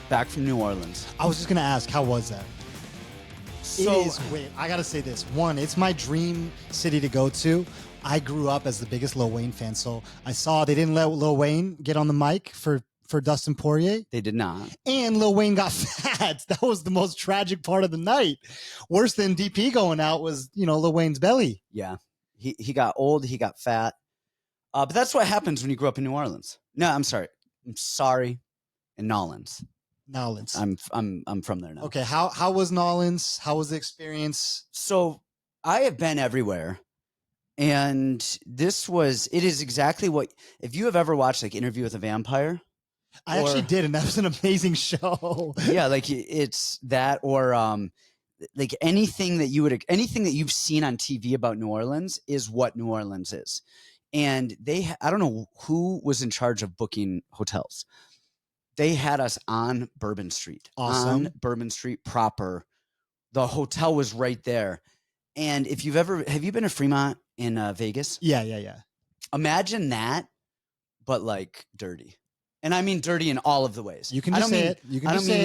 back from New Orleans. I was just going to ask, how was that? So, Wait, I got to say this. One, it's my dream city to go to. I grew up as the biggest Lil Wayne fan, so I saw they didn't let Lil Wayne get on the mic for Dustin Poirier. They did not. And Lil Wayne got fat. That was the most tragic part of the night. Worse than DP going out was, Lil Wayne's belly. Yeah. He got old. He got fat. But that's what happens when you grow up in New Orleans. No, I'm sorry. In Nolens. Nolens. I'm from there now. Okay. How was Nolens? How was the experience? So I have been everywhere. And it is exactly what, if you have ever watched like Interview with a Vampire. I actually did, and that was an amazing show. Yeah, like it's that, or like anything that you've seen on TV about New Orleans is what New Orleans is. And I don't know who was in charge of booking hotels. They had us on Bourbon Street. Awesome. On Bourbon Street proper. The hotel was right there. And have you been to Fremont in Vegas? Yeah. Imagine that, but like dirty. And I mean dirty in all of the ways. You can just say it. You can just say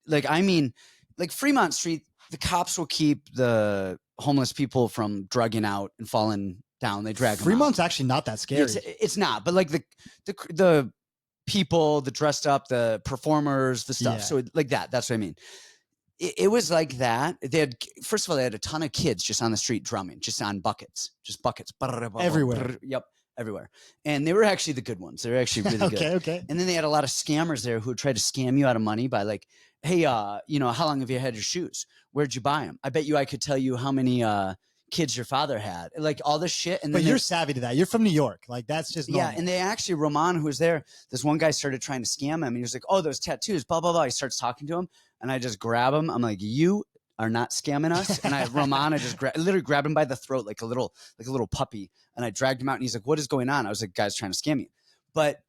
it. I mean like Fremont Street, the cops will keep the homeless people from drugging out and falling down. They drag them Fremont's out. actually not that scary. It's not, but like the people, the dressed up, the performers, the stuff. Yeah. So like that's what I mean. It was like that. First of all, they had a ton of kids just on the street drumming, just on buckets. Everywhere. Yep. Everywhere. And they were actually the good ones. They were actually really good. Okay. And then they had a lot of scammers there who tried to scam you out of money by like, hey, how long have you had your shoes? Where'd you buy them? I bet you I could tell you how many kids your father had. Like all this shit. And but then you're savvy to that. You're from New York. Like that's just normal. Yeah. And they actually, Roman, who was there, this one guy started trying to scam him. And he was like, oh, those tattoos, blah, blah, blah. He starts talking to him. And I just grab him. I'm like, you are not scamming us. And I just literally grabbed him by the throat like a little puppy. And I dragged him out and he's like, what is going on? I was like, guys trying to scam you. But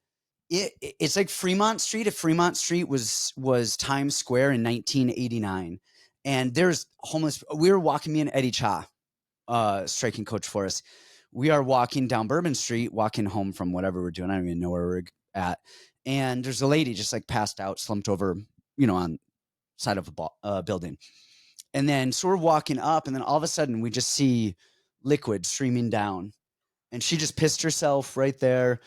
it's like Fremont Street. If Fremont Street was Times Square in 1989 and there's homeless, we were walking, me and Eddie Cha, striking coach for us. We are walking down Bourbon Street, walking home from whatever we're doing. I don't even know where we're at. And there's a lady just like passed out, slumped over, on side of a building. And then so we're walking up and then all of a sudden we just see liquid streaming down and she just pissed herself right there.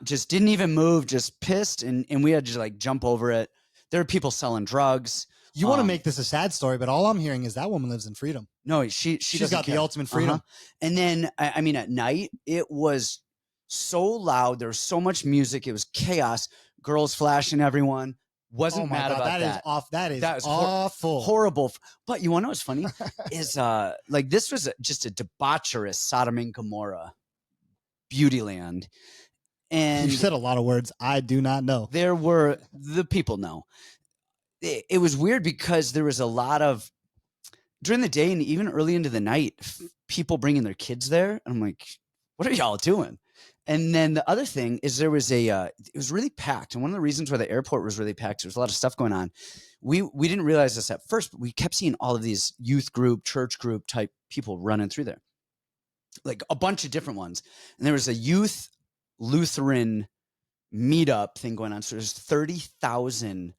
Just didn't even move, just pissed. And we had to like jump over it. There are people selling drugs. You want to make this a sad story, but all I'm hearing is that woman lives in freedom. No, she's got the ultimate freedom. And then, I mean, at night it was so loud. There was so much music. It was chaos. Girls flashing everyone. Wasn't mad about that. That is awful. Horrible. But you want to know what's funny? Is like this was just a debaucherous Sodom and Gomorrah beauty land. And you said a lot of words I do not know. The people know. It was weird because there was a lot of, during the day and even early into the night, people bringing their kids there. And I'm like, what are y'all doing? And then the other thing is there was it was really packed. And one of the reasons why the airport was really packed, there was a lot of stuff going on. We didn't realize this at first, but we kept seeing all of these youth group, church group type people running through there. Like a bunch of different ones. And there was a youth Lutheran meetup thing going on. So there's 30,000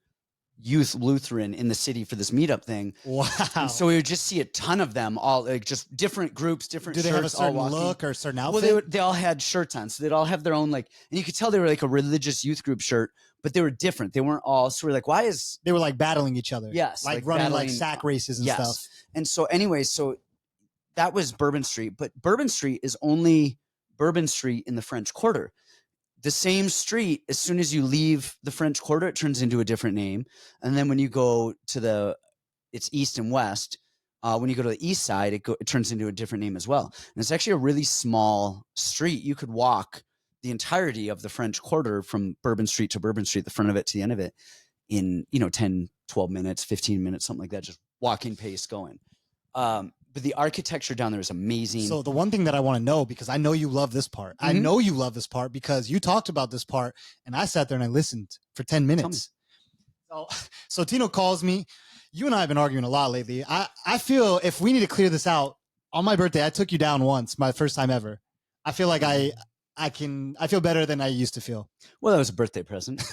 youth Lutheran in the city for this meetup thing. Wow. And so we would just see a ton of them all, like just different groups, different shirts. Do they have a certain look or a certain outfit? Well, they all had shirts on. So they'd all have their own, like, and you could tell they were like a religious youth group shirt, but they were different. They weren't all, so we're like, why is... They were like battling each other. Yes. Like running like sack races and stuff. And so anyway, so that was Bourbon Street, but Bourbon Street is only Bourbon Street in the French Quarter. The same street, as soon as you leave the French Quarter, it turns into a different name. And then when you go to it's east and west. When you go to the east side, it turns into a different name as well. And it's actually a really small street. You could walk the entirety of the French Quarter from Bourbon Street to Bourbon Street, the front of it to the end of it, in 10, 12 minutes, 15 minutes, something like that, just walking pace going. But the architecture down there is amazing. So the one thing that I want to know, because I know you love this part. I know you love this part because you talked about this part and I sat there and I listened for 10 minutes. So Tino calls me. You and I have been arguing a lot lately. I feel if we need to clear this out, on my birthday, I took you down once, my first time ever. I feel like I feel better than I used to feel. Well, that was a birthday present.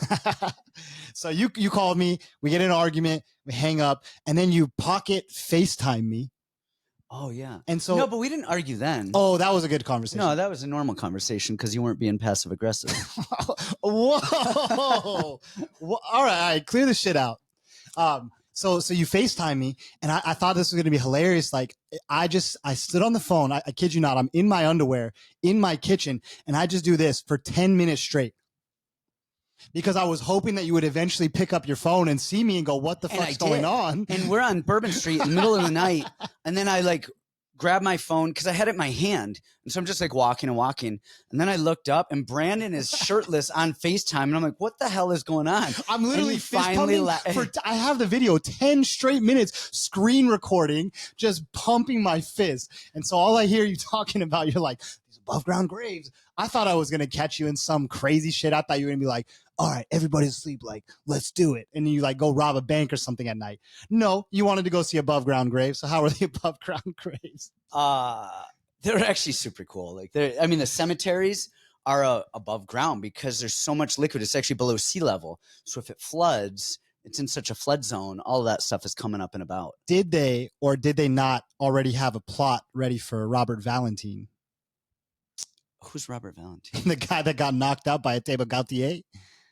So you called me, we get in an argument, we hang up, and then you pocket FaceTime me. Oh yeah. And so no, but we didn't argue then. Oh, that was a good conversation. No, that was a normal conversation because you weren't being passive aggressive. Whoa. Well, all right, clear this shit out. So you FaceTime me, and I thought this was going to be hilarious. Like, I stood on the phone. I kid you not. I'm in my underwear in my kitchen, and I just do this for 10 minutes straight because I was hoping that you would eventually pick up your phone and see me and go, what the fuck's going on? And we're on Bourbon Street in the middle of the night, and then I like grab my phone because I had it in my hand. And so I'm just like walking. And then I looked up and Brandon is shirtless on FaceTime. And I'm like, what the hell is going on? I'm literally I have the video, 10 straight minutes, screen recording, just pumping my fist. And so all I hear you talking about, you're like, these above ground graves. I thought I was going to catch you in some crazy shit. I thought you were going to be like, all right, everybody's asleep. Like, let's do it. And then you like go rob a bank or something at night. No, you wanted to go see above ground graves. So how are the above ground graves? They're actually super cool. Like the cemeteries are above ground because there's so much liquid. It's actually below sea level. So if it floods, it's in such a flood zone. All of that stuff is coming up and about. Did they or did they not already have a plot ready for Robert Valentine? Who's Robert Valentine? The guy that got knocked out by Esteban Gautier.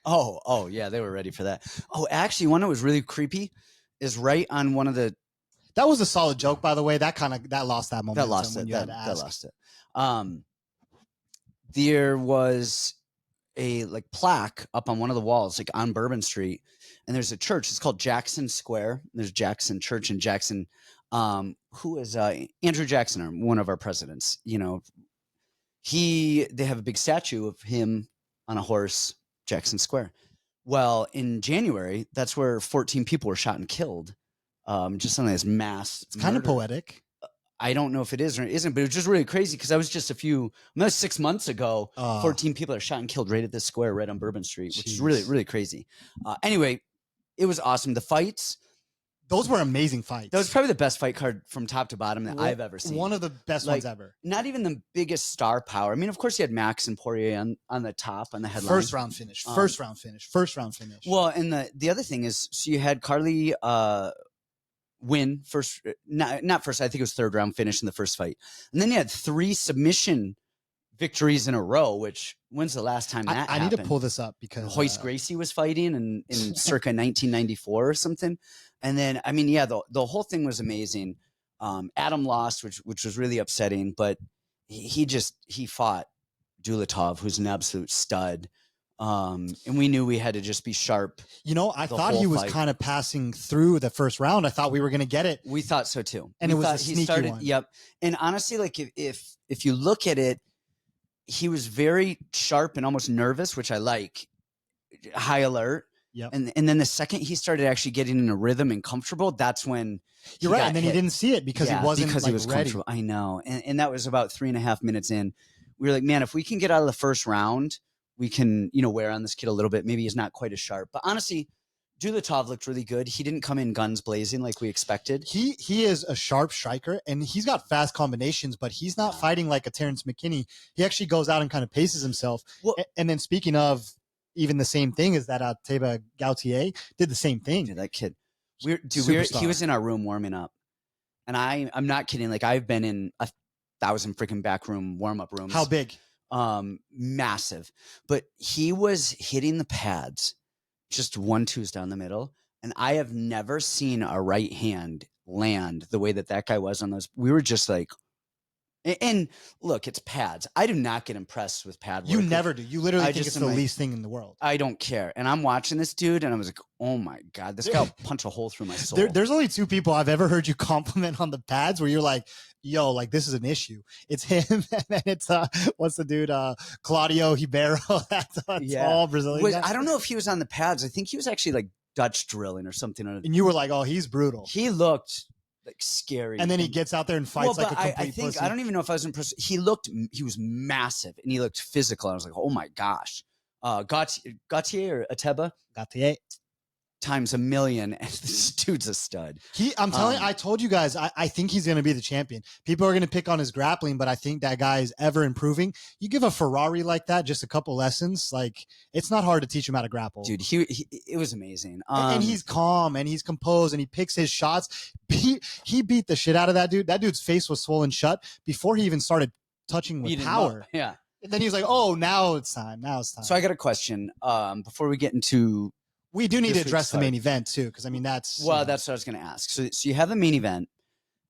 Oh, yeah, they were ready for that. Oh, actually, one that was really creepy is right on one of the. That was a solid joke, by the way. That lost that moment. That lost it. That lost it. There was a like plaque up on one of the walls, like on Bourbon Street, and there's a church. It's called Jackson Square. There's Jackson Church in Jackson. Who is Andrew Jackson, one of our presidents? You know, they have a big statue of him on a horse. Jackson Square. Well, in January, that's where 14 people were shot and killed. Just on this mass. It's kind of poetic. I don't know if it is or it isn't, but it was just really crazy because I was just 6 months ago, 14 people are shot and killed right at this square, right on Bourbon Street, which is really, really crazy. Anyway, it was awesome. The fights. Those were amazing fights. That was probably the best fight card from top to bottom that I've ever seen. One of the best ones ever. Not even the biggest star power. I mean, of course, you had Max and Poirier on the top, on the headline. First round finish. Well, and the other thing is, so you had Carly win first, not first, I think it was third round finish in the first fight. And then you had 3 submission victories in a row, which when's the last time that happened? I need to pull this up because Royce Gracie was fighting in circa 1994 or something. And then, I mean, yeah, the whole thing was amazing. Adam lost, which was really upsetting, but he fought Dulatov, who's an absolute stud. And we knew we had to just be sharp. You know, I thought he was kind of passing through the first round. I thought we were going to get it. We thought so too. And it was a sneaky one. Yep. And honestly, like if you look at it, he was very sharp and almost nervous, which I like. High alert. Yep. And then the second he started actually getting in a rhythm and comfortable, that's when you're right. And then he didn't see it because he wasn't because he was ready. Comfortable. I know. And that was about 3.5 minutes in. We were like, man, if we can get out of the first round, we can, wear on this kid a little bit. Maybe he's not quite as sharp. But honestly, Dulatov looked really good. He didn't come in guns blazing like we expected. He is a sharp striker, and he's got fast combinations, but he's not fighting like a Terrence McKinney. He actually goes out and kind of paces himself. Well, and then speaking of even the same thing is that Teba Gautier did the same thing. Dude, that kid. He was in our room warming up. And I'm not kidding. Like, I've been in 1,000 freaking back room warm-up rooms. How big? Massive. But he was hitting the pads, just 1-2s down the middle. And I have never seen a right hand land the way that guy was on those. We were just like, and look, it's pads. I do not get impressed with pad work. You never do. You literally think it's the least thing in the world. I don't care. And I'm watching this dude, and I was like, oh my God, this guy will punch a hole through my soul. There's only 2 people I've ever heard you compliment on the pads where you're like, yo, like this is an issue. It's him, and then it's what's the dude? Claudio Ribeiro. That's all Brazilian. I don't know if he was on the pads. I think he was actually like Dutch drilling or something. And you were like, oh, he's brutal. He looked like scary. And then he gets out there and fights like a complete pussy. I don't even know if I was impressed. He was massive and he looked physical. I was like, oh my gosh. Gautier or Ateba? Gautier. times a million, and this dude's a stud. I'm telling you, I told you guys, I think he's going to be the champion. People are going to pick on his grappling, but I think that guy is ever improving. You give a Ferrari like that just a couple lessons, like it's not hard to teach him how to grapple. Dude, it was amazing. And he's calm and he's composed and he picks his shots. He beat the shit out of that dude. That dude's face was swollen shut before he even started touching with power. Yeah. And then he was like, oh, now it's time. Now it's time. So I got a question before we get into... We do need to address the main event too, because I mean that's what I was going to ask. So you have the main event,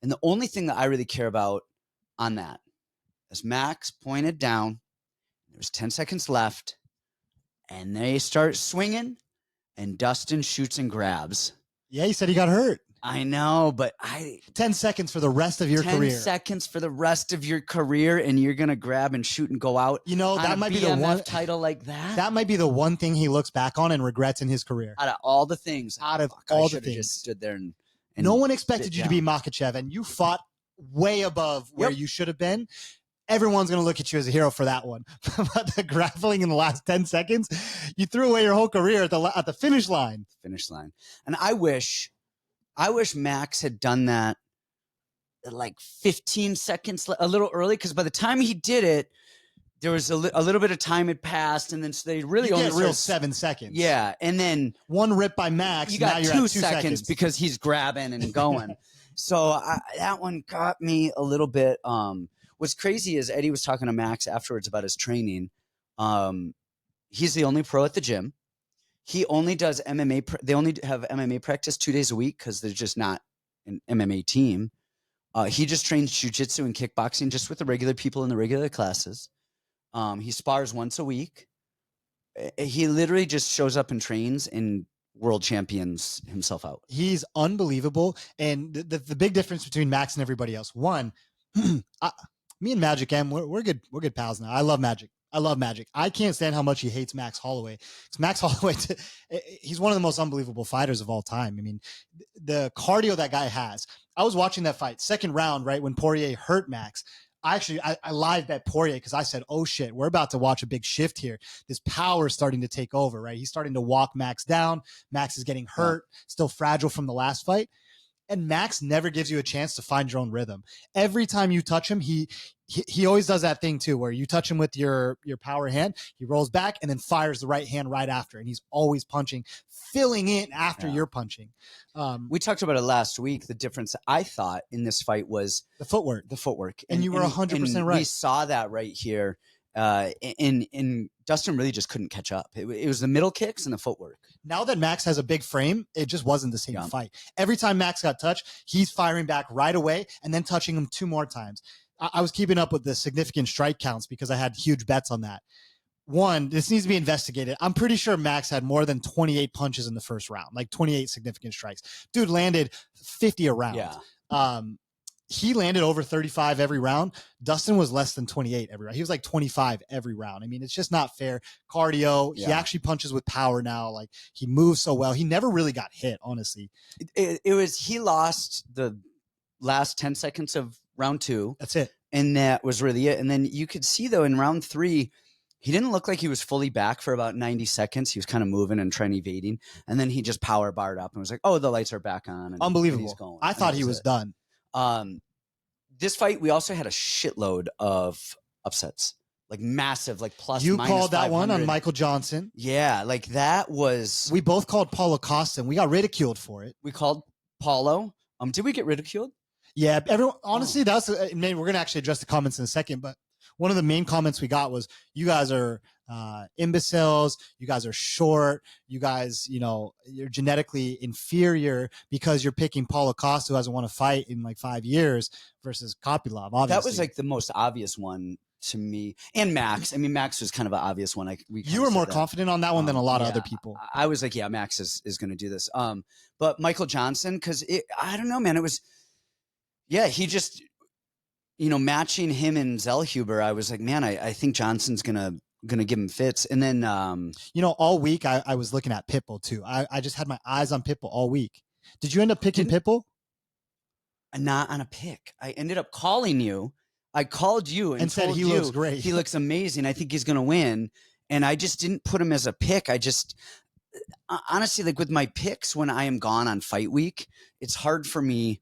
and the only thing that I really care about on that is Max pointed down. There's 10 seconds left, and they start swinging, and Dustin shoots and grabs. Yeah, he said he got hurt. I know, but 10 seconds for the rest of your career. 10 seconds for the rest of your career, and you're going to grab and shoot and go out. You know, that might be the one title like that. That might be the one thing he looks back on and regrets in his career. Out of all the things. I just stood there and no one expected you to be Makhachev, and you fought way above where you should have been. Everyone's going to look at you as a hero for that one. But the grappling in the last 10 seconds, you threw away your whole career at the finish line. And I wish Max had done that at like 15 seconds, a little early, because by the time he did it, there was a little bit of time had passed, and then so they really only real 7 seconds. Yeah, and then one rip by Max. You got now you're 2 at 2 seconds because he's grabbing and going. So that one got me a little bit. What's crazy is Eddie was talking to Max afterwards about his training. He's the only pro at the gym. He only does MMA. They only have MMA practice 2 days a week because there's just not an MMA team. He just trains jiu-jitsu and kickboxing just with the regular people in the regular classes. He spars once a week. He literally just shows up and trains and world champions himself out. He's unbelievable. And the big difference between Max and everybody else, one, me and Magic M, we're good pals now. I love Magic. I can't stand how much he hates Max Holloway. It's Max Holloway. He's one of the most unbelievable fighters of all time. I mean, the cardio that guy has. I was watching that fight, second round, right when Poirier hurt Max. I live bet Poirier because I said, oh shit, we're about to watch a big shift here. This power is starting to take over, right? He's starting to walk Max down. Max is getting hurt, still fragile from the last fight. And Max never gives you a chance to find your own rhythm. Every time you touch him, he always does that thing too, where you touch him with your power hand, he rolls back and then fires the right hand right after. And he's always punching, filling in after you're punching. We talked about it last week. The difference I thought in this fight was the footwork. And you were 100% right. We saw that right here. And Dustin really just couldn't catch up. It was the middle kicks and the footwork. Now that Max has a big frame, it just wasn't the same fight. Every time Max got touched, he's firing back right away and then touching him 2 more times. I was keeping up with the significant strike counts because I had huge bets on that. One, this needs to be investigated. I'm pretty sure Max had more than 28 punches in the first round, like 28 significant strikes. Dude landed 50 a round. Yeah. He landed over 35 every round. Dustin was less than 28 every round. He was like 25 every round. I mean, it's just not fair. Cardio. Yeah. He actually punches with power now. Like he moves so well. He never really got hit, honestly. He lost the last 10 seconds of round 2. That's it. And that was really it. And then you could see though in round 3, he didn't look like he was fully back for about 90 seconds. He was kind of moving and trying evading. And then he just power barred up and was like, oh, the lights are back on. And unbelievable. He's going. I thought he was done. This fight, we also had a shitload of upsets, like massive, like plus. You minus called that 500. one on Michael Johnson. Yeah, like that was. We both called Paulo Costa. We got ridiculed for it. We called Paulo. Did we get ridiculed? Yeah, everyone. Honestly, maybe we're gonna actually address the comments in a second, but one of the main comments we got was, "You guys are imbeciles. You guys are short. You guys, you're genetically inferior because you're picking Paulo Costa, who hasn't won a fight in like 5 years, versus Kopylov." Obviously, that was like the most obvious one to me. And Max. I mean, Max was kind of an obvious one. You were more confident on that one than a lot of other people. I was like, yeah, Max is going to do this. But Michael Johnson, because I don't know, man. It was, yeah, he just, matching him and Zellhuber. I was like, man, I think Johnson's gonna give him fits. And then all week I was looking at Pitbull too. I just had my eyes on Pitbull all week. Did you end up picking Pitbull? Not on a pick. I ended up calling you. I called you and said he looks great. He looks amazing. I think he's gonna win. And I just didn't put him as a pick. I just honestly, like with my picks, when I am gone on fight week, it's hard for me.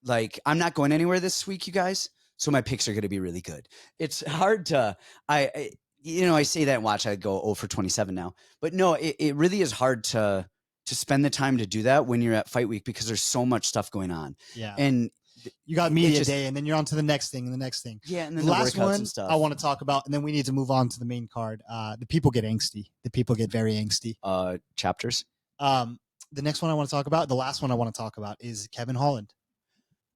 Like, I'm not going anywhere this week, you guys. So my picks are going to be really good. It's hard to, I say that and watch, I go 0 for 27 now. But no, it really is hard to spend the time to do that when you're at fight week because there's so much stuff going on. Yeah. And you got media day, and then you're on to the next thing and the next thing. Yeah, and then the the last workouts one and stuff. I want to talk about, and then we need to move on to the main card. The people get angsty. The people get very angsty. Chapters. The next one I want to talk about, the last one I want to talk about is Kevin Holland.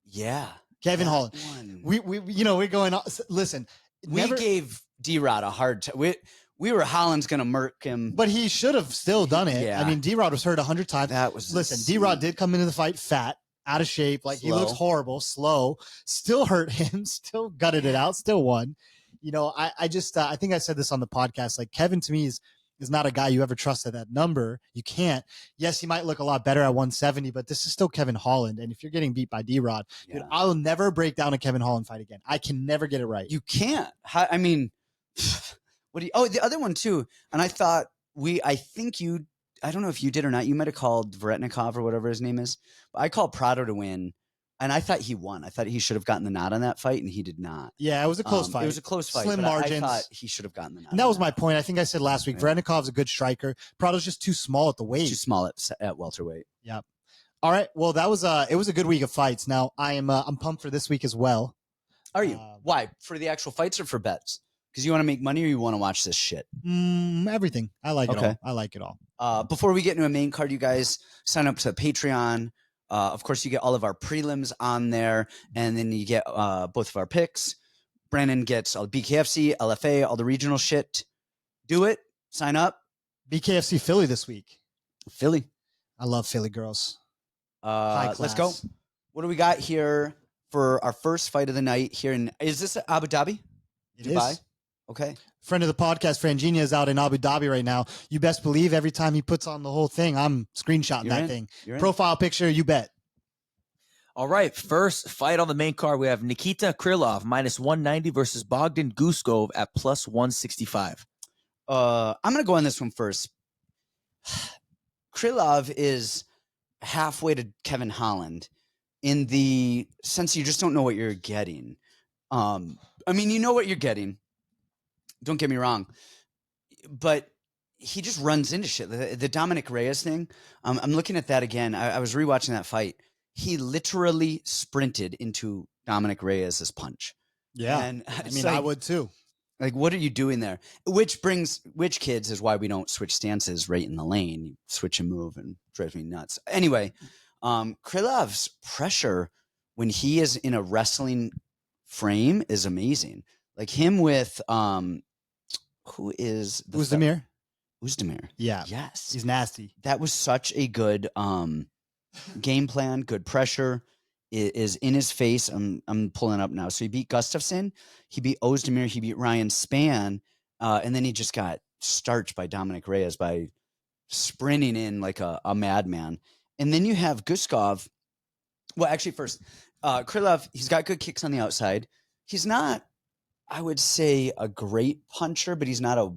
Yeah. Kevin Holland. We we're going on. Listen, we gave D-Rod a hard time. We were Holland's going to murk him. But he should have still done it. Yeah. I mean, D-Rod was hurt 100 times. Listen, D-Rod did come into the fight fat, out of shape. Like, he looks horrible, slow, still hurt him, still gutted it out, still won. I just, I think I said this on the podcast. Like, Kevin to me is not a guy you ever trust at that number. You can't. Yes, he might look a lot better at 170, but this is still Kevin Holland. And if you're getting beat by D-Rod, dude, I'll never break down a Kevin Holland fight again. I can never get it right. You can't. I mean, the other one too. And I thought I don't know if you did or not. You might have called Vretnikov or whatever his name is. But I called Prado to win. And I thought he won. I thought he should have gotten the nod on that fight, and he did not. Yeah, it was a close fight. It was a close fight. Slim margins. I thought he should have gotten the nod. And that was my point. I think I said last week, Vretnikov's a good striker. Prado's just too small at the weight. Too small at welterweight. Yep. All right. Well, it was a good week of fights. Now I'm pumped for this week as well. Are you? Why? For the actual fights or for bets? Because you want to make money or you want to watch this shit? Everything. I like it all. I like it all. Before we get into a main card, you guys sign up to Patreon. Of course, you get all of our prelims on there, and then you get both of our picks. Brandon gets all the BKFC, LFA, all the regional shit. Do it. Sign up. BKFC Philly this week. Philly. I love Philly girls. High class. Let's go. What do we got here for our first fight of the night here is this Abu Dhabi? Dubai? Is. Okay. Friend of the podcast, Frangina, is out in Abu Dhabi right now. You best believe every time he puts on the whole thing, I'm screenshotting thing. Profile picture, you bet. All right. First fight on the main card, we have Nikita Krylov -190 versus Bogdan Guskov at +165. I'm going to go on this one first. Krylov is halfway to Kevin Holland in the sense you just don't know what you're getting. I mean, you know what you're getting. Don't get me wrong, but he just runs into shit. The Dominic Reyes thing, I'm looking at that again. I was rewatching that fight. He literally sprinted into Dominic Reyes' punch. Yeah. And I mean, I would too. Like, what are you doing there? Which kids is why we don't switch stances right in the lane. You switch and move and drives me nuts. Anyway, Krylov's pressure when he is in a wrestling frame is amazing. Like him with who is Uzdemir? Uzdemir. Yeah. Yes. He's nasty. That was such a good game plan, good pressure. Is in his face. I'm pulling up now. So he beat Gustafsson, he beat Ozdemir, he beat Ryan Spann, and then he just got starched by Dominic Reyes by sprinting in like a madman. And then you have Guskov. Well, actually, first, Krylov, he's got good kicks on the outside. He's not, I would say, a great puncher, but he's not a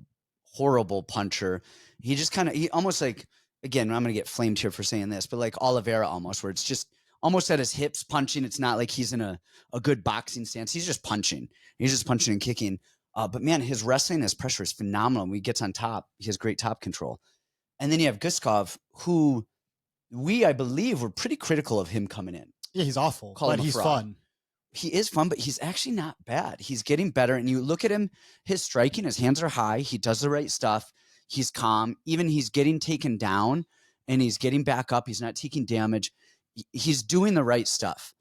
horrible puncher. He just he almost like, again, I'm going to get flamed here for saying this, but like Oliveira almost, where it's just almost at his hips punching. It's not like he's in a good boxing stance. He's just punching. He's just punching and kicking. But man, his wrestling, his pressure is phenomenal. When he gets on top, he has great top control. And then you have Guskov, who I believe, were pretty critical of him coming in. Yeah, he's awful, but he's fun. He is fun, but he's actually not bad. He's getting better. And you look at him, his striking, his hands are high. He does the right stuff. He's calm. Even he's getting taken down and he's getting back up. He's not taking damage. He's doing the right stuff.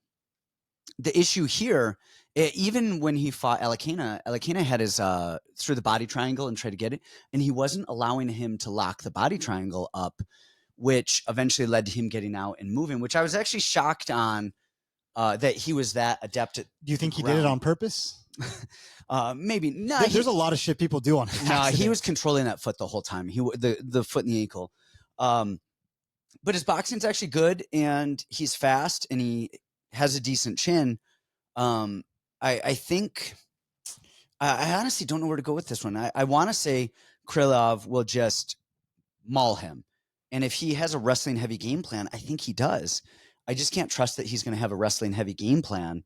The issue here, even when he fought Alakena had his through the body triangle and tried to get it, and he wasn't allowing him to lock the body triangle up, which eventually led to him getting out and moving, which I was actually shocked on that he was that adept at. Do you think he did it on purpose? Maybe. No, there's a lot of shit people do on accident. No, he was controlling that foot the whole time. The foot and the ankle. But his boxing's actually good, and he's fast, and he has a decent chin. I think I honestly don't know where to go with this one. I want to say Krylov will just maul him. And if he has a wrestling heavy game plan, I think he does. I just can't trust that he's going to have a wrestling heavy game plan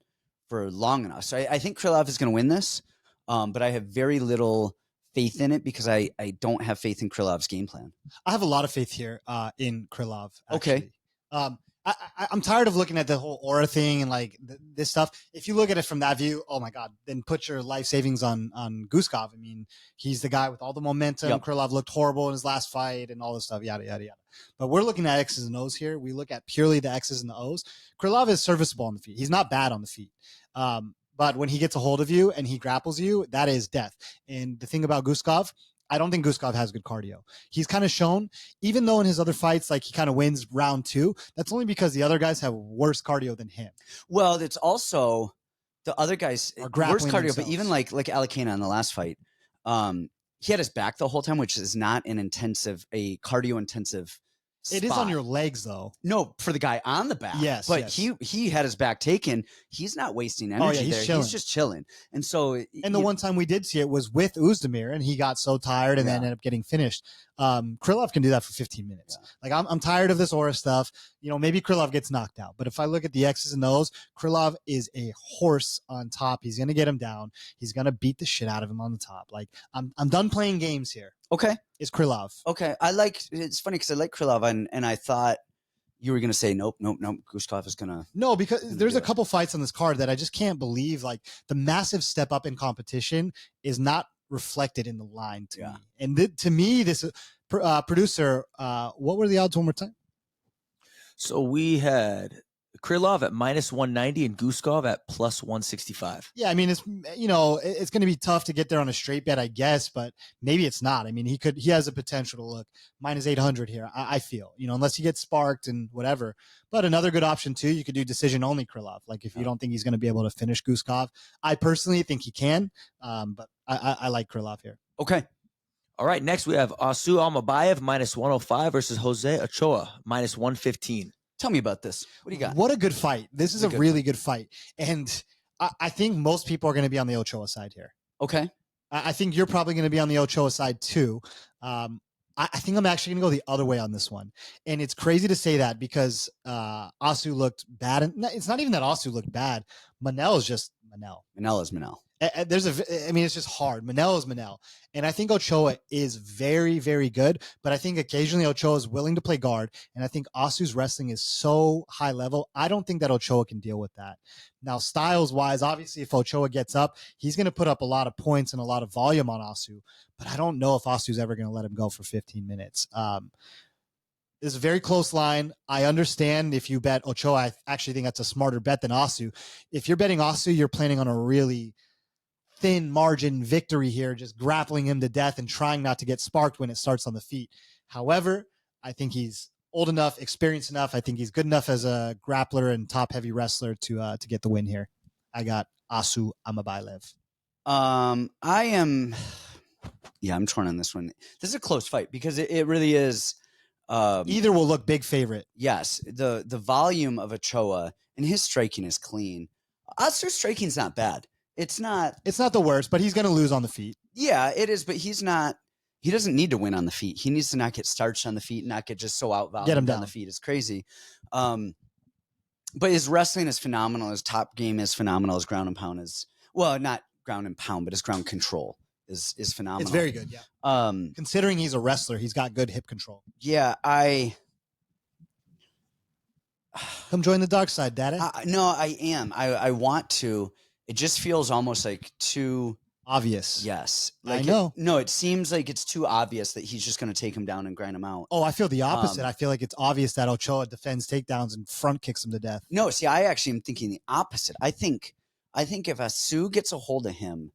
for long enough. So I think Krylov is going to win this, but I have very little faith in it because I don't have faith in Krylov's game plan. I have a lot of faith here in Krylov. Okay. I'm tired of looking at the whole aura thing and like this stuff. If you look at it from that view, oh my God, then put your life savings on Guskov. I mean, he's the guy with all the momentum. Yep. Krylov looked horrible in his last fight and all this stuff, yada, yada, yada. But we're looking at X's and O's here. We look at purely the X's and the O's. Krylov is serviceable on the feet. He's not bad on the feet. But when he gets a hold of you and he grapples you, that is death. And the thing about Guskov, I don't think Guskov has good cardio. He's kind of shown, even though in his other fights, like he kind of wins round 2, that's only because the other guys have worse cardio than him. Well, it's also the other guys Are worse grappling cardio, themselves. but even like Alicana in the last fight, he had his back the whole time, which is not a cardio intensive. It is on your legs though. No, for the guy on the back. Yes, but yes. he had his back taken. He's not wasting energy he's there. chilling. He's just chilling. And so, And the one time we did see it was with Uzdemir, and he got so tired and then ended up getting finished. Krylov can do that for 15 minutes. Yeah. Like I'm tired of this aura stuff. You know, maybe Krylov gets knocked out, but if I look at the X's and O's, Krylov is a horse on top. He's gonna get him down. He's gonna beat the shit out of him on the top. Like I'm done playing games here. okay. It's Krylov. Okay. It's funny because I like Krylov, and I thought you were going to say, nope. Guskov is going to. No, because there's a couple fights on this card that I just can't believe. Like the massive step up in competition is not reflected in the line to me. And to me, this producer, what were the odds one more time? So we had Krylov at -190 and Guskov at +165. Yeah, I mean, it's going to be tough to get there on a straight bet, I guess, but maybe it's not. I mean, he has a potential to look -800 here. I feel, unless he gets sparked and whatever. But another good option too, you could do decision only Krylov. Like if you don't think he's going to be able to finish Guskov, I personally think he can. But I like Krylov here. Okay. All right, next we have Asu Almabayev -105 versus Jose Ochoa -115. Tell me about this. What do you got? What a good fight. This is a really good fight. And I think most people are going to be on the Ochoa side here. Okay. I think you're probably going to be on the Ochoa side too. I think I'm actually going to go the other way on this one. And it's crazy to say that because Asu looked bad. And it's not even that Asu looked bad. Manel is just Manel. Manel is Manel. It's just hard. Manel is Manel. And I think Ochoa is very, very good. But I think occasionally Ochoa is willing to play guard. And I think Asu's wrestling is so high level. I don't think that Ochoa can deal with that. Now, styles wise, obviously, if Ochoa gets up, he's going to put up a lot of points and a lot of volume on Asu. But I don't know if Asu's ever going to let him go for 15 minutes. It's a very close line. I understand if you bet Ochoa, I actually think that's a smarter bet than Asu. If you're betting Asu, you're planning on a really thin margin victory here, just grappling him to death and trying not to get sparked when it starts on the feet. However, I think he's old enough, experienced enough. I think he's good enough as a grappler and top heavy wrestler to get the win here. I got Asu Almabayev. I'm torn on this one. This is a close fight because it really is. Either will look big favorite. Yes, the volume of Ochoa and his striking is clean. Asu's striking's not bad. It's not the worst, but he's going to lose on the feet. Yeah, it is, but he doesn't need to win on the feet. He needs to not get starched on the feet, not get just so outvolumed Get him on the feet. It's crazy. But his wrestling is phenomenal. His top game is phenomenal. His ground and pound is, well, not ground and pound, but his ground control is phenomenal. It's very good, yeah. Considering he's a wrestler, he's got good hip control. Yeah, Come join the dark side, Daddy. No, I am. I want to. It just feels almost like too obvious. Yes. I know. It seems like it's too obvious that he's just going to take him down and grind him out. Oh, I feel the opposite. I feel like it's obvious that Ochoa defends takedowns and front kicks him to death. No, see, I actually am thinking the opposite. I think if Asu gets a hold of him,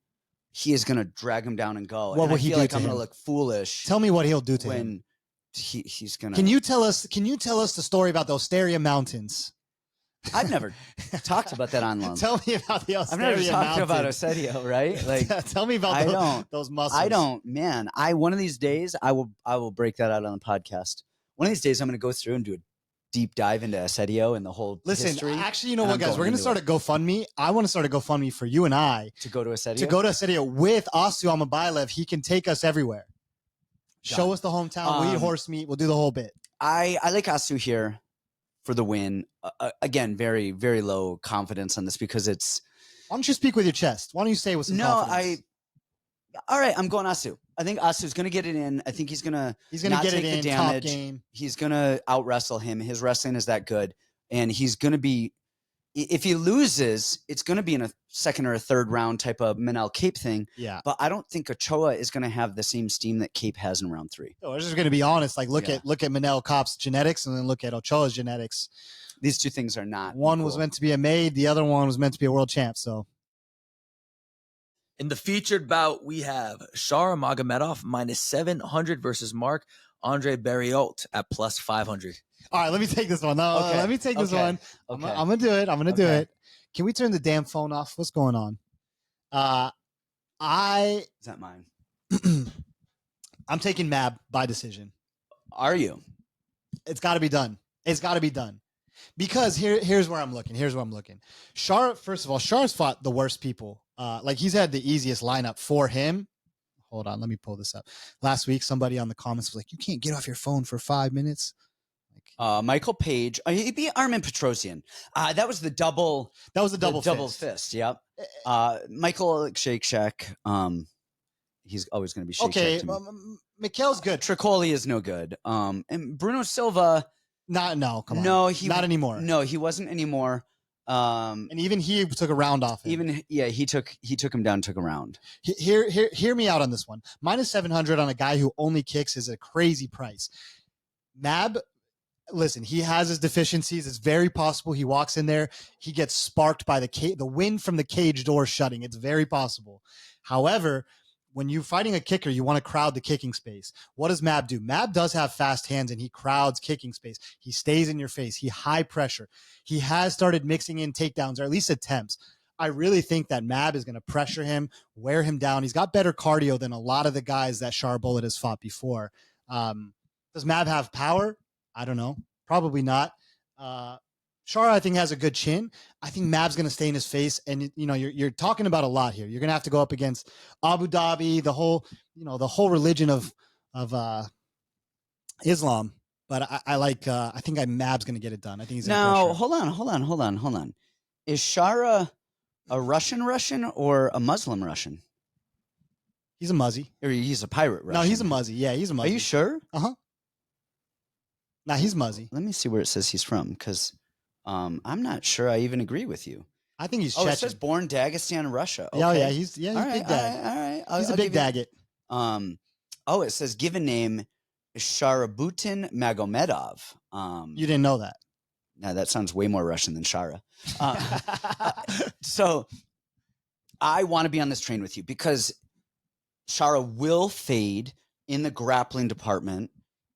he is going to drag him down and go. What will he do like to I'm him? going to look foolish. Tell me what he'll do to him. When he's going to. Can you tell us the story about the Osteria Mountains? I've never talked about that online. Tell me about the Osteria I've never talked Mountains. about Osedio, right? Like, tell me about those muscles. I don't, man. One of these days I will break that out on the podcast. One of these days I'm going to go through and do a deep dive into Osedio and the whole history. Actually, you know what, guys? We're going to start a GoFundMe. I want to start a GoFundMe for you and I to go to Osedio. To go to Osedio with Asu Almabayev. He can take us everywhere. Show us the hometown. We eat horse meat. We'll do the whole bit. I like Asu here for the win. Again, very, very low confidence on this because it's. Why don't you speak with your chest? Why don't you say with some confidence? All right, I'm going Asu. I think Asu's going to get it in. I think he's going to get it in. Damage. Top game. He's going to out wrestle him. His wrestling is that good, and he's going to be. If he loses, it's going to be in a second or a third round type of Manel Cape thing. Yeah. But I don't think Ochoa is going to have the same steam that Cape has in round 3. So we're just going to be honest. Like look at Manel Cape's genetics and then look at Ochoa's genetics. These two things are not. One equal. was meant to be a maid. The other one was meant to be a world champ. So. In the featured bout, we have Shara Magomedov -700 versus Marc Andre Barriault at +500. All right, let me take this one. No, Okay. let me take this one. Okay. I'm gonna do it. I'm gonna do it. Can we turn the damn phone off? What's going on? Is that mine? I'm taking Mab by decision. Are you? It's got to be done. It's got to be done. Because here's where I'm looking. Shara, first of all, Shara's fought the worst people. Like he's had the easiest lineup for him. Hold on, let me pull this up. Last week, somebody on the comments was like, "You can't get off your phone for 5 minutes." Michael Page. He beat Armin Petrosian. That was the double. That was the double fist. Yep. Michael Shake Shack. He's always going to be Shake Shack. Okay. Mikhail's good. Tricoli is no good. And Bruno Silva. Come on. No, not anymore. No, he wasn't anymore. And even he took a round off him. He took him down, took a round. Hear me out on this one. -700 on a guy who only kicks is a crazy price. Mab, listen, he has his deficiencies. It's very possible he walks in there, he gets sparked by the wind from the cage door shutting. It's very possible. However, when you're fighting a kicker, you want to crowd the kicking space. What does Mab do? Mab does have fast hands, and he crowds kicking space. He stays in your face. He high pressure. He has started mixing in takedowns, or at least attempts. I really think that Mab is going to pressure him, wear him down. He's got better cardio than a lot of the guys that Shara Bullet has fought before. Does Mab have power? I don't know. Probably not. Shara, I think, has a good chin. I think Mab's going to stay in his face, and you're talking about a lot here. You're going to have to go up against Abu Dhabi, the whole religion of Islam. But I think Mab's going to get it done. I think he's now. Hold on. Is Shara a Russian or a Muslim Russian? He's a Muzzy. Or he's a pirate Russian? No, he's a Muzzy. Yeah, he's a Muzzy. Are you sure? Nah, he's Muzzy. Let me see where it says he's from, because I'm not sure I even agree with you. I think he's Chechen. It says born Dagestan, Russia. Okay. Yeah, he's big dag. All right. He's a big daggett. It says given name Sharabutin Magomedov. You didn't know that? No, that sounds way more Russian than Shara. So I want to be on this train with you because Shara will fade in the grappling department,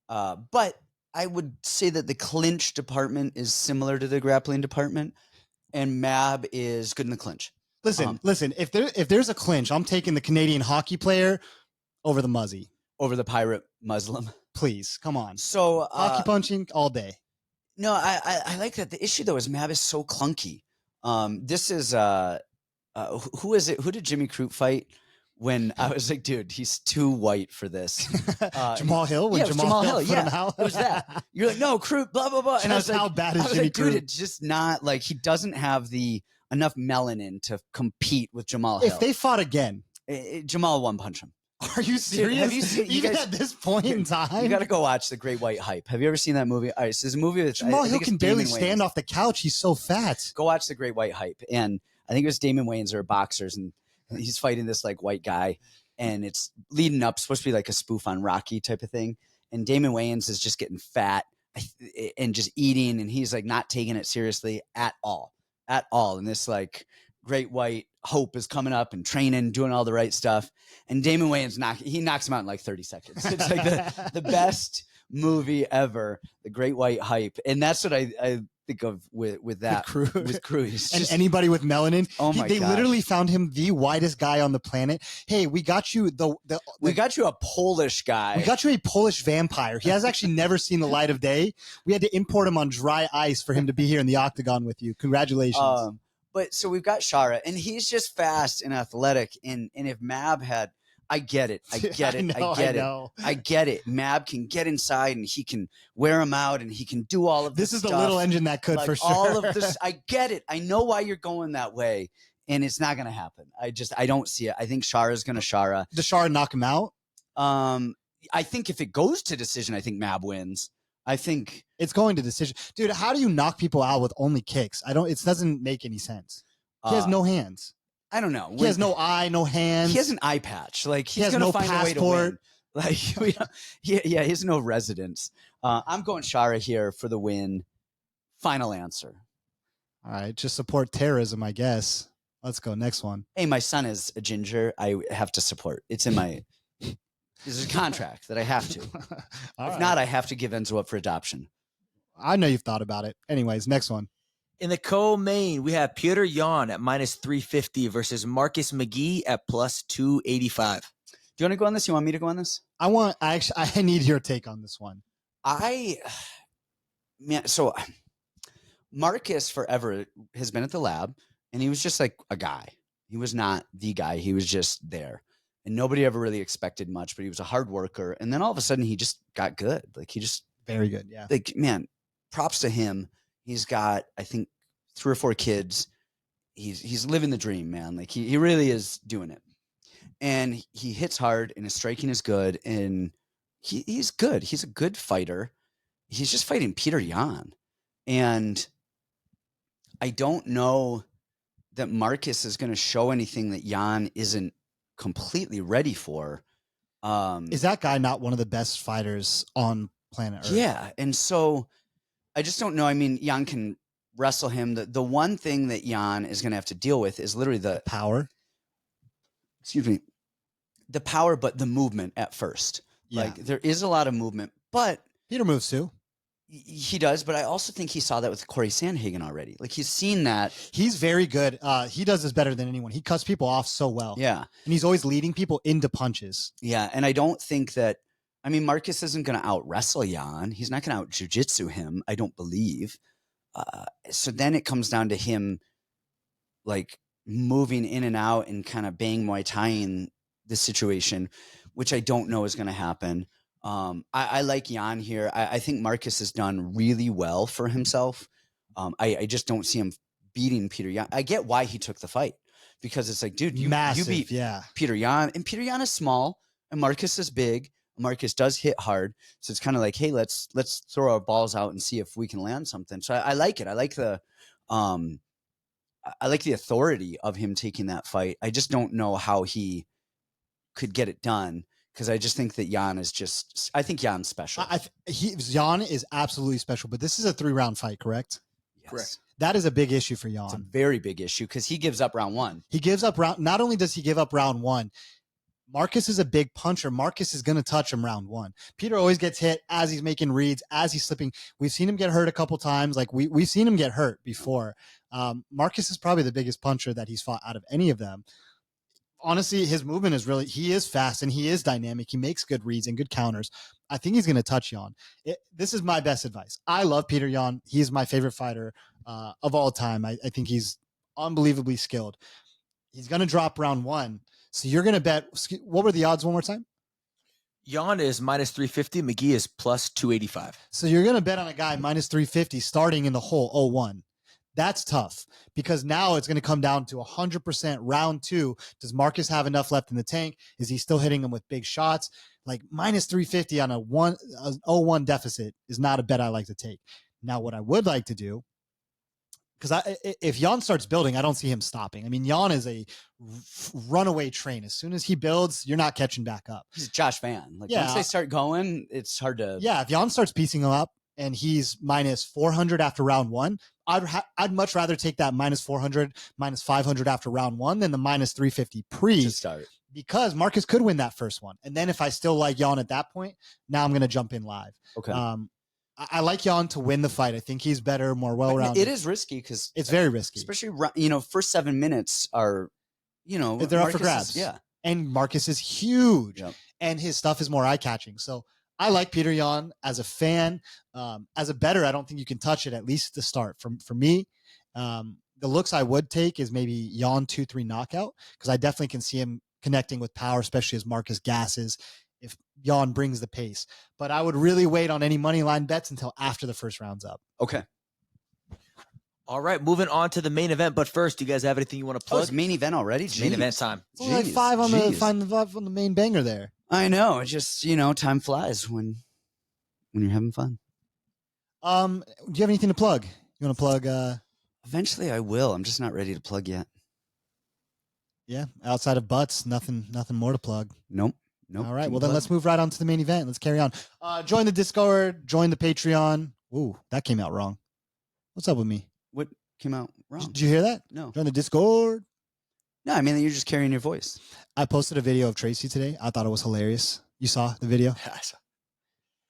but I would say that the clinch department is similar to the grappling department, and Mab is good in the clinch. Listen. If there's a clinch, I'm taking the Canadian hockey player over the Muzzy. Over the pirate Muslim. Please, come on. So hockey punching all day. No, I like that. The issue though is Mab is so clunky. This is who is it? Who did Jimmy Crute fight? When I was like, dude, he's too white for this. Jamal Hill? When Jamal Hill put him out? It was that. You're like, no, Crute, blah, blah, blah. And I was like, how bad is Jimmy Crute? Dude, it's just not like he doesn't have enough melanin to compete with Jamal Hill. If they fought again. Jamal one punch him. Are you serious? Dude, have you seen, Even at this point in time? You got to go watch The Great White Hype. Have you ever seen that movie? All right, so there's a movie with Jamal Hill can barely stand off the couch. He's so fat. Go watch The Great White Hype. And I think it was Damon Wayans or boxers, and he's fighting this like white guy. And it's leading up, supposed to be like a spoof on Rocky type of thing. And Damon Wayans is just getting fat and just eating. And he's like not taking it seriously at all. And this like great white hope is coming up and training, doing all the right stuff. And Damon Wayans knocks him out in like 30 seconds. It's like the best movie ever, The Great White Hype. And that's what I think of with that with Crute. And anybody with melanin. Oh my They gosh. literally found him the whitest guy on the planet. Hey, we got you we got you a Polish guy. We got you a Polish vampire. He has actually never seen the light of day. We had to import him on dry ice for him to be here in the octagon with you. Congratulations. But so we've got Shara, and he's just fast and athletic. And if Mab had I get it. I get it. I get it. I get it. Mab can get inside and he can wear him out and he can do all of this. This is stuff. the little engine that could, like, for sure. All of this. I get it. I know why you're going that way, and it's not going to happen. I don't see it. I think Shara is going to Shara. Does Shara knock him out? I think if it goes to decision, I think Mab wins. I think it's going to decision. Dude, how do you knock people out with only kicks? It doesn't make any sense. He has no hands. I don't know. He has no eye, no hands. He has an eye patch. Like he's has gonna no find passport. a way to win. Like he has no residence. I'm going Shara here for the win. Final answer. All right, just support terrorism, I guess. Let's go next one. Hey, my son is a ginger. I have to support. It's in my. This is a contract that I have to. If not, I have to give Enzo up for adoption. I know you've thought about it. Anyways, next one. In the co-main, we have Petr Yan at -350 versus Marcus McGhee at +285. Do you want to go on this? You want me to go on this? I need your take on this one. So Marcus forever has been at the lab, and he was just like a guy. He was not the guy. He was just there. And nobody ever really expected much, but he was a hard worker. And then all of a sudden he just got good. Like he just very good. Yeah. Like, man, props to him. He's got, I think, 3 or 4 kids. He's living the dream, man. Like he really is doing it. And he hits hard and his striking is good. And he's good. He's a good fighter. He's just fighting Petr Yan. And I don't know that Marcus is going to show anything that Yan isn't completely ready for. Is that guy not one of the best fighters on planet Earth? Yeah. And so I just don't know. I mean, Yan can wrestle him. The one thing that Yan is going to have to deal with is literally the power. Excuse me. The power, but the movement at first. Yeah. Like there is a lot of movement, but Petr moves too. He does, but I also think he saw that with Corey Sandhagen already. Like he's seen that. He's very good. He does this better than anyone. He cuts people off so well. Yeah. And he's always leading people into punches. Yeah. And I don't think that, I mean, Marcus isn't going to out wrestle Yan. He's not going to out jiu-jitsu him, I don't believe. So then it comes down to him like moving in and out and kind of bang Muay Thai-ing the situation, which I don't know is going to happen. I like Yan here. I think Marcus has done really well for himself. I just don't see him beating Petr Yan. I get why he took the fight because it's like, dude, you beat Petr Yan, and Petr Yan is small and Marcus is big. Marcus does hit hard, so it's kind of like, hey, let's throw our balls out and see if we can land something. So I like it. I like the authority of him taking that fight. I just don't know how he could get it done. Because I just think that Yan is just, I think Yan's special. Yan is absolutely special, but this is a 3-round fight, correct? Yes. Correct. That is a big issue for Yan. It's a very big issue because he gives up round 1. He gives up not only does he give up round 1, Marcus is a big puncher. Marcus is going to touch him round 1. Petr always gets hit as he's making reads, as he's slipping. We've seen him get hurt a couple times. Like we've seen him get hurt before. Marcus is probably the biggest puncher that he's fought out of any of them. Honestly, his movement is he is fast and he is dynamic. He makes good reads and good counters. I think he's going to touch Yan. This is my best advice. I love Petr Yan. He's my favorite fighter of all time. I think he's unbelievably skilled. He's going to drop round 1. So you're going to bet. What were the odds one more time? Yan is -350. McGhee is +285. So you're going to bet on a guy -350 starting in the hole 0-1. That's tough because now it's going to come down to 100% round 2. Does Marcus have enough left in the tank? Is he still hitting him with big shots? Like -350 on a 0-1 deficit is not a bet I like to take. Now, what I would like to do, because if Yan starts building, I don't see him stopping. I mean, Yan is a runaway train. As soon as he builds, you're not catching back up. He's Josh Van. Once they start going, it's hard to. Yeah, if Yan starts piecing him up, and he's -400 after round 1, I'd much rather take that -400, -500 after round 1 than the -350 pre to start. Because Marcus could win that first one. And then if I still like Yan at that point, now I'm going to jump in live. Okay. I like Yan to win the fight. I think he's better, more well-rounded. It is risky because it's very risky, especially first 7 minutes are, they're Marcus up for grabs. Yeah, and Marcus is huge, yep. And his stuff is more eye-catching. So I like Petr Yan as a fan. As a bettor, I don't think you can touch it, at least to start. For me, the looks I would take is maybe Yan 2-3 knockout, because I definitely can see him connecting with power, especially as Marcus gasses, if Jan brings the pace. But I would really wait on any money line bets until after the first round's up. Okay. All right, moving on to the main event. But first, do you guys have anything you want to Oh, plug? it's main event already? It's main event time. It's only like five on the main banger there. I know. It's just, time flies when you're having fun. Do you have anything to plug? You want to plug? Eventually I will. I'm just not ready to plug yet. Yeah, outside of butts, nothing more to plug. Nope. All right, well then let's move right on to the main event. Let's carry on. Join the Discord, join the Patreon. Ooh, that came out wrong. What's up with me? What came out wrong? Did you hear that? No. Join the Discord. No, I mean, you're just carrying your voice. I posted a video of Tracy today. I thought it was hilarious. You saw the video?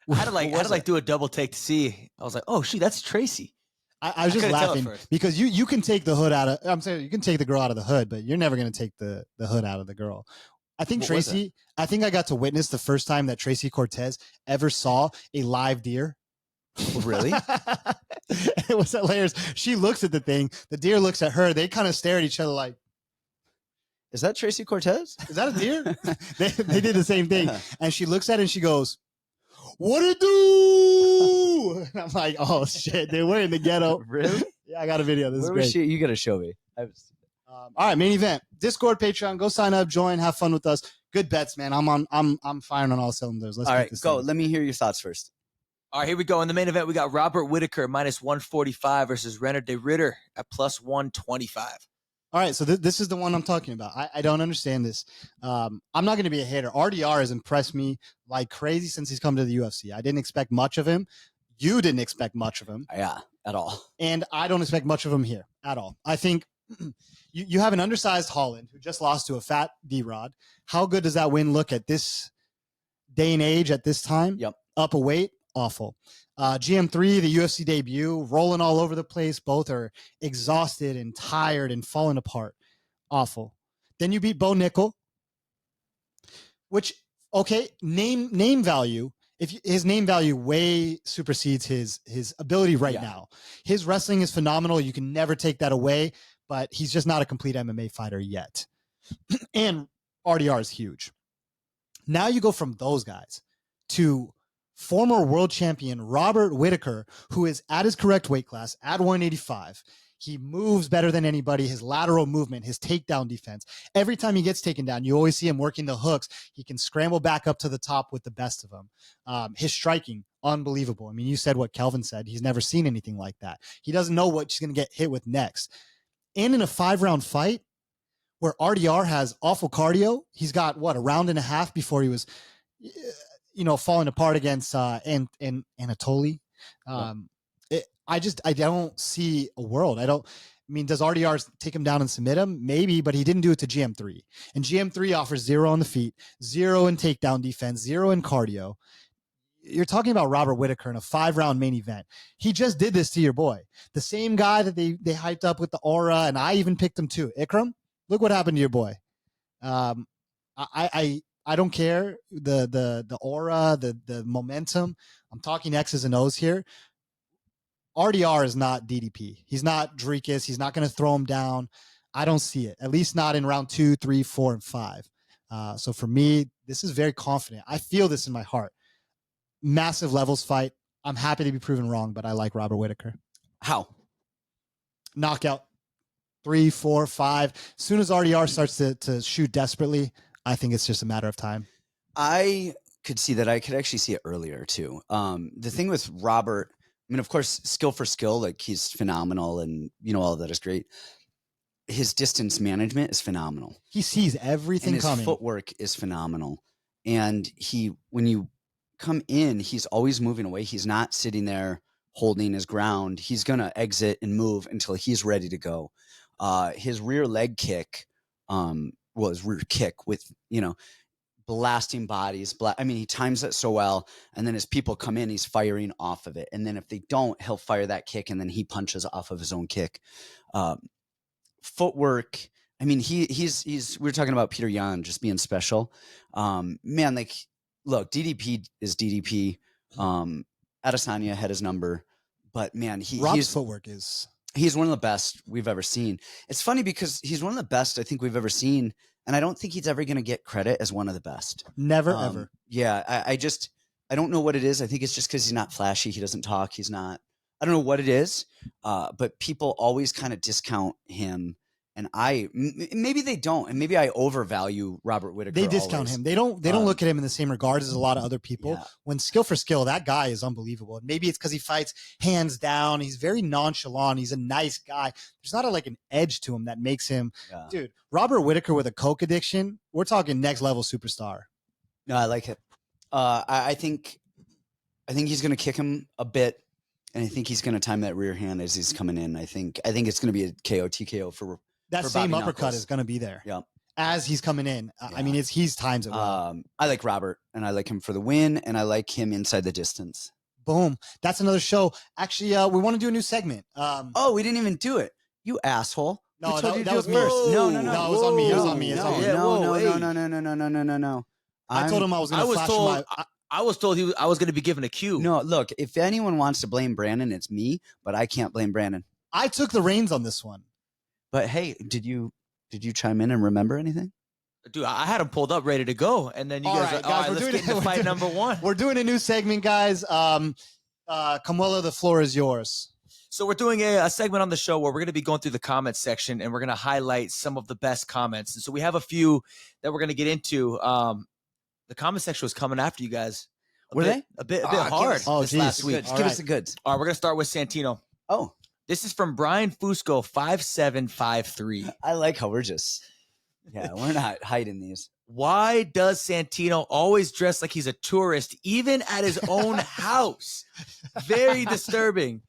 I had to do a double take to see. I was like, oh, shoot, that's Tracy. I was just laughing because you can take the hood out of, I'm saying you can take the girl out of the hood, but you're never going to take the hood out of the girl. I think Tracy, I think I got to witness the first time that Tracy Cortez ever saw a live deer. Really? It was hilarious. She looks at the thing. The deer looks at her. They kind of stare at each other like, is that Tracy Cortez? Is that a deer? they did the same thing. And she looks at it and she goes, what it do? And I'm like, oh shit, dude, we're in the ghetto. Really? Yeah, I got a video. This is great. You got to show me. All right, main event. Discord, Patreon. Go sign up, join, have fun with us. Good bets, man. I'm firing on all cylinders. Let's all right, go. Thing. Let me hear your thoughts first. All right, here we go. In the main event, we got Robert Whittaker minus 145 versus Reinier de Ridder at plus 125. All right, so this is the one I'm talking about. I don't understand this. I'm not going to be a hater. RDR has impressed me like crazy since he's come to the UFC. I didn't expect much of him. You didn't expect much of him. Yeah, at all. And I don't expect much of him here at all. I think you have an undersized Holland who just lost to a fat D-Rod. How good does that win look at this day and age at this time? Yep. Up a weight? Awful. GM3, the UFC debut, rolling all over the place. Both are exhausted and tired and falling apart. Awful. Then you beat Bo Nickel, which, okay, name value. His name value way supersedes his ability right now. His wrestling is phenomenal. You can never take that away, but he's just not a complete MMA fighter yet. And RDR is huge. Now you go from those guys to former world champion Robert Whittaker, who is at his correct weight class at 185. He moves better than anybody. His lateral movement, his takedown defense. Every time he gets taken down, you always see him working the hooks. He can scramble back up to the top with the best of them. His striking, unbelievable. I mean, you said what Kelvin said. He's never seen anything like that. He doesn't know what he's going to get hit with next. And in a 5-round fight where RDR has awful cardio, he's got, a round and a half before he was falling apart against Anatoly. I don't see a world. Does RDR take him down and submit him? Maybe, but he didn't do it to GM3. And GM3 offers 0 on the feet, 0 in takedown defense, 0 in cardio. You're talking about Robert Whittaker in a 5-round main event. He just did this to your boy. The same guy that they hyped up with the aura, and I even picked him too. Ikram, look what happened to your boy. I don't care the aura, the momentum. I'm talking X's and O's here. RDR is not DDP. He's not Dricus. He's not going to throw him down. I don't see it. At least not in round 2, 3, 4, and 5. So for me, this is very confident. I feel this in my heart. Massive levels fight. I'm happy to be proven wrong, but I like Robert Whittaker. How? Knockout. 3, 4, 5. As soon as RDR starts to shoot desperately, I think it's just a matter of time. I could see that. I could actually see it earlier too. The thing with Robert, I mean, of course, skill for skill, like he's phenomenal and all that is great. His distance management is phenomenal. He sees everything coming. His footwork is phenomenal. And when you come in, he's always moving away. He's not sitting there holding his ground. He's going to exit and move until he's ready to go. His rear leg kick, was rear kick with, blasting bodies. He times it so well. And then as people come in, he's firing off of it. And then if they don't, he'll fire that kick and then he punches off of his own kick. Footwork. I mean, we were talking about Petr Yan just being special. Look, DDP is DDP. Adesanya had his number, but man, Rob's footwork is. He's one of the best we've ever seen. It's funny because he's one of the best I think we've ever seen and I don't think he's ever going to get credit as one of the best. Never, ever. Yeah, I don't know what it is. I think it's just because he's not flashy. He doesn't talk. He's not. I don't know what it is, but people always kind of discount him. And maybe they don't, and maybe I overvalue Robert Whittaker. They discount him. They don't look at him in the same regards as a lot of other people. Yeah. When skill for skill, that guy is unbelievable. And maybe it's because he fights hands down. He's very nonchalant. He's a nice guy. There's not an edge to him that makes him, dude. Robert Whittaker with a coke addiction. We're talking next level superstar. No, I like it. I think he's going to kick him a bit, and I think he's going to time that rear hand as he's coming in. I think it's going to be a KO TKO for. That same Bobby uppercut Knuckles is going to be there. Yeah. As he's coming in. Yeah. I mean, he's times it well. I like Robert, and I like him for the win, and I like him inside the distance. Boom. That's another show. Actually, we want to do a new segment. We didn't even do it. You asshole. No, Who told you to that do was it me. first. No. No, it was on me. It was on me. It's on me. No. I told him I was going to flash my... I was told I was going to be given a cue. No, look, if anyone wants to blame Brandon, it's me, but I can't blame Brandon. I took the reins on this one. But hey, did you chime in and remember anything? Dude, I had him pulled up, ready to go, and then you All guys right, are, all right, we're let's doing get into it. fight number one. We're doing a new segment, guys. Camuela, the floor is yours. So we're doing a segment on the show where we're going to be going through the comments section, and we're going to highlight some of the best comments. And so we have a few that we're going to get into. The comment section was coming after you guys. A bit hard this last week. Give us the goods. All right, we're going to start with Santino. Oh. This is from Brian Fusco, 5753. I like how we're not hiding these. Why does Santino always dress like he's a tourist, even at his own house? Very disturbing.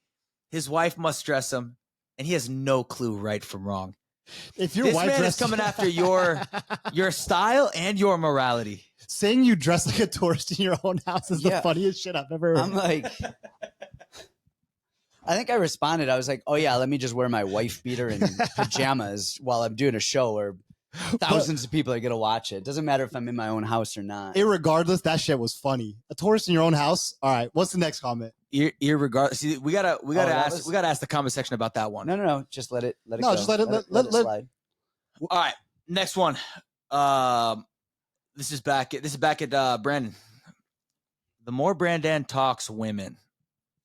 His wife must dress him, and he has no clue right from wrong. If your this wife man is coming after your style and your morality. Saying you dress like a tourist in your own house is the funniest shit I've ever heard. I'm like... I think I responded. I was like, "Oh yeah, let me just wear my wife beater and pajamas while I'm doing a show where thousands of people are gonna watch it. Doesn't matter if I'm in my own house or not." Irregardless, that shit was funny. A tourist in your own house. All right, what's the next comment? Irregardless, see, we gotta ask the comment section about that one. No, just let it no, go. Just let it slide. All right, next one. This is back at Brandon. The more Brandon talks women,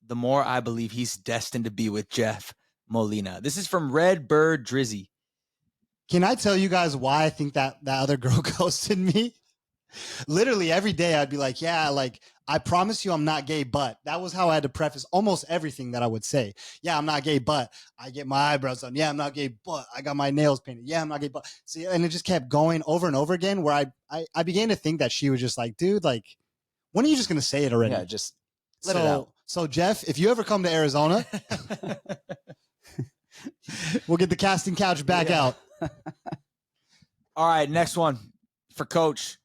the more I believe he's destined to be with Jeff Molina. This is from Red Bird Drizzy. Can I tell you guys why I think that other girl ghosted me? Literally every day I'd be like, yeah, like, I promise you I'm not gay, but that was how I had to preface almost everything that I would say. Yeah, I'm not gay, but I get my eyebrows done. Yeah, I'm not gay, but I got my nails painted. Yeah, I'm not gay, but see, and it just kept going over and over again where I began to think that she was just like, dude, like, when are you just going to say it already? Yeah, just let it out. So, Jeff, if you ever come to Arizona, we'll get the casting couch back out. All right, next one for Coach.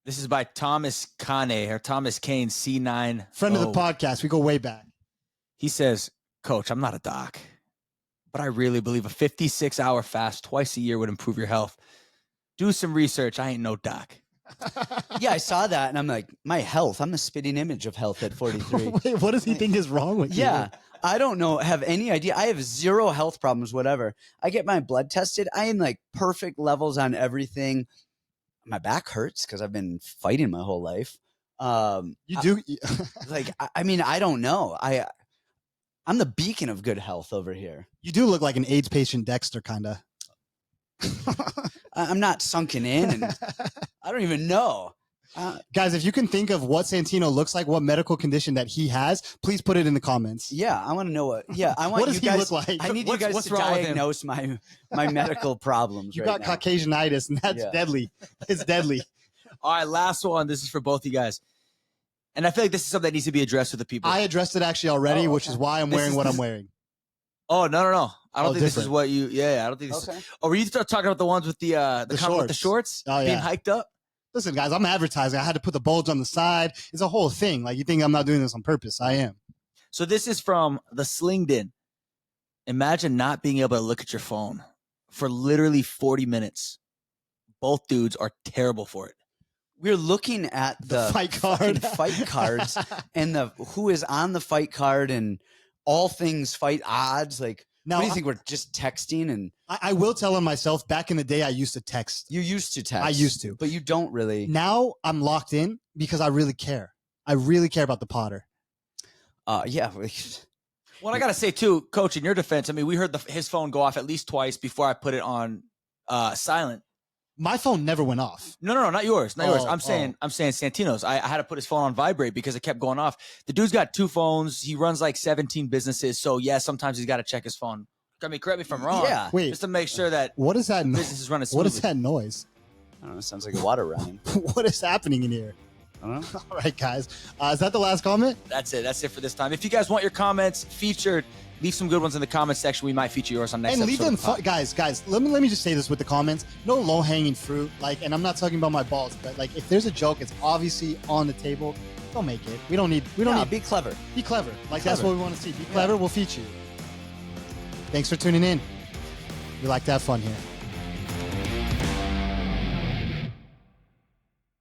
This is by Thomas Kane or Thomas Kane C9. Friend of the podcast. We go way back. He says, Coach, I'm not a doc, but I really believe a 56-hour fast twice a year would improve your health. Do some research. I ain't no doc. Yeah, I saw that, and I'm like, my health. I'm a spitting image of health at 43. Wait, what does he think is wrong with you? Yeah, I don't know. Have any idea? I have zero health problems, whatever. I get my blood tested. I am like perfect levels on everything. My back hurts because I've been fighting my whole life. You do? I mean, I don't know. I'm the beacon of good health over here. You do look like an AIDS patient, Dexter, kind of. I'm not sunken in, and I don't even know. Guys, if you can think of what Santino looks like, what medical condition that he has, please put it in the comments. Yeah, I want to know what. Yeah, I want what does you guys. he look like? I need you guys to diagnose my medical problems. You right got now. Caucasianitis, and that's deadly. It's deadly. All right, last one. This is for both you guys, and I feel like this is something that needs to be addressed with the people. I addressed it actually already, which is why I'm wearing what I'm wearing. Oh no! I don't think this is what you. Yeah, I don't think. This Okay. Oh, were you talking about the ones with the comment with the shorts? Oh, yeah. Being hiked up. Listen, guys, I'm advertising. I had to put the bulge on the side. It's a whole thing. Like, you think I'm not doing this on purpose? I am. So this is from the Slingdon. Imagine not being able to look at your phone for literally 40 minutes. Both dudes are terrible for it. We're looking at the fight card, fight cards, and the who is on the fight card, and all things fight odds. Like, Now, what do you think? We're just texting, and I will tell on myself. Back in the day, I used to text. you used to text. I used to, but you don't really. Now I'm locked in because I really care. I really care about the Potter. Yeah. Well, I gotta say too, Coach, in your defense, I mean, we heard his phone go off at least twice before I put it on silent. My phone never went off. No, not yours, not yours. Oh, I'm saying Santino's. I had to put his phone on vibrate because it kept going off. The dude's got 2 phones. He runs like 17 businesses. So yeah, sometimes he's got to check his phone. I mean, correct me if I'm wrong. Yeah. Wait, just to make sure that what is that? business is running smoothly. What is that noise? I don't know. It sounds like a water running. What is happening in here? I don't know. All right, guys. Is that the last comment? That's it. That's it for this time. If you guys want your comments featured, leave some good ones in the comment section. We might feature yours on next And leave episode them, of the pod. guys. Let me just say this with the comments. No low hanging fruit. Like, and I'm not talking about my balls, but like, if there's a joke, it's obviously on the table. Don't make it. We don't need. Be clever. Be clever. Like, Clever. that's what we want to see. Be clever. We'll feature you. Thanks for tuning in. We like to have fun here.